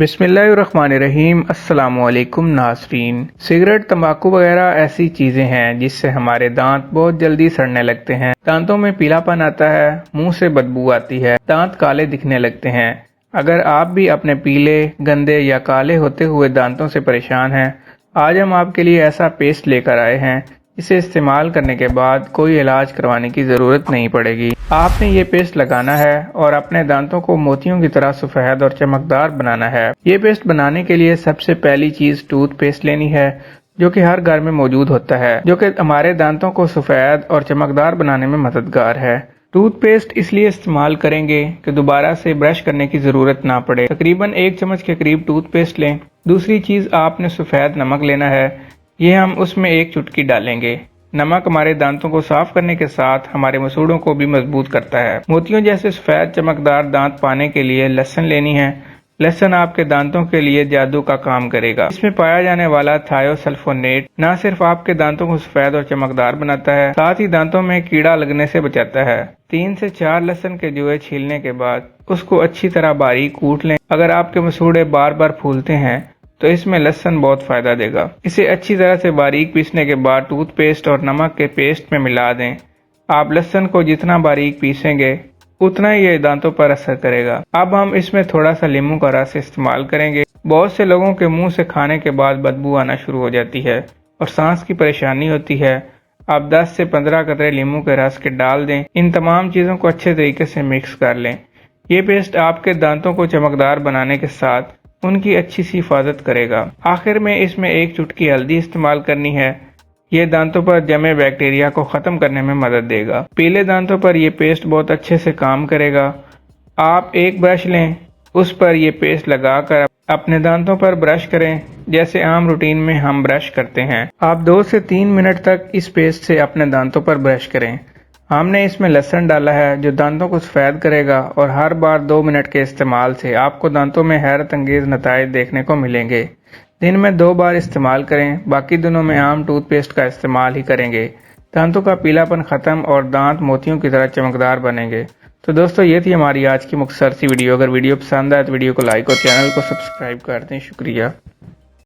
बिस्मिल्लाहिर्रहमानिर्रहीम। अस्सलामुअलैकुम नाज़रीन। सिगरेट, तंबाकू वगैरह ऐसी चीज़ें हैं जिससे हमारे दांत बहुत जल्दी सड़ने लगते हैं। दांतों में पीलापन आता है, मुंह से बदबू आती है, दांत काले दिखने लगते हैं। अगर आप भी अपने पीले, गंदे या काले होते हुए दांतों से परेशान हैं, आज हम आपके लिए ऐसा पेस्ट लेकर आए हैं इसे इस्तेमाल करने के बाद कोई इलाज करवाने की ज़रूरत नहीं पड़ेगी। आपने ये पेस्ट लगाना है और अपने दांतों को मोतियों की तरह सफ़ेद और चमकदार बनाना है। ये पेस्ट बनाने के लिए सबसे पहली चीज़ टूथपेस्ट लेनी है, जो कि हर घर में मौजूद होता है, जो कि हमारे दांतों को सफ़ेद और चमकदार बनाने में मददगार है। टूथपेस्ट इसलिए इस्तेमाल करेंगे कि दोबारा से ब्रश करने की ज़रूरत ना पड़े। तकरीबन 1 चम्मच के करीब टूथपेस्ट लें। दूसरी चीज़, आपने सफ़ेद नमक लेना है। ये हम उसमें 1 चुटकी डालेंगे। नमक हमारे दांतों को साफ करने के साथ हमारे मसूड़ों को भी मजबूत करता है। मोतियों जैसे सफेद चमकदार दांत पाने के लिए लहसुन लेनी है। लहसुन आपके दांतों के लिए जादू का काम करेगा। इसमें पाया जाने वाला थायोसल्फोनेट न सिर्फ आपके दांतों को सफेद और चमकदार बनाता है, साथ ही दांतों में कीड़ा लगने से बचाता है। 3 से 4 लहसुन के जुए छीलने के बाद उसको अच्छी तरह बारीक कूट लें। अगर आपके मसूड़े बार बार फूलते हैं तो इसमें लहसुन बहुत फायदा देगा। इसे अच्छी तरह से बारीक पीसने के बाद टूथपेस्ट और नमक के पेस्ट में मिला दें। आप लहसुन को जितना बारीक पीसेंगे उतना ही ये दांतों पर असर करेगा। अब हम इसमें थोड़ा सा नींबू का रस इस्तेमाल करेंगे। बहुत से लोगों के मुंह से खाने के बाद बदबू आना शुरू हो जाती है और सांस की परेशानी होती है। आप 10 से 15 कतरे नींबू के रस के डाल दें। इन तमाम चीज़ों को अच्छे तरीके से मिक्स कर लें। ये पेस्ट आपके दांतों को चमकदार बनाने के साथ उनकी अच्छी सी हिफाजत करेगा। आखिर में इसमें 1 चुटकी हल्दी इस्तेमाल करनी है। ये दांतों पर जमे बैक्टीरिया को खत्म करने में मदद देगा। पीले दांतों पर यह पेस्ट बहुत अच्छे से काम करेगा। आप एक ब्रश लें, उस पर यह पेस्ट लगाकर अपने दांतों पर ब्रश करें जैसे आम रूटीन में हम ब्रश करते हैं। आप 2 से 3 मिनट तक इस पेस्ट से अपने दांतों पर ब्रश करें। हमने इसमें लहसुन डाला है जो दांतों को सफ़ेद करेगा और हर बार 2 मिनट के इस्तेमाल से आपको दांतों में हैरत अंगेज नताइज देखने को मिलेंगे। दिन में 2 बार इस्तेमाल करें, बाकी दिनों में आम टूथपेस्ट का इस्तेमाल ही करेंगे। दांतों का पीलापन ख़त्म और दांत मोतियों की तरह चमकदार बनेंगे। तो दोस्तों, ये थी हमारी आज की मुख्तसर सी वीडियो। अगर वीडियो पसंद आए तो वीडियो को लाइक और चैनल को सब्सक्राइब कर दें। शुक्रिया।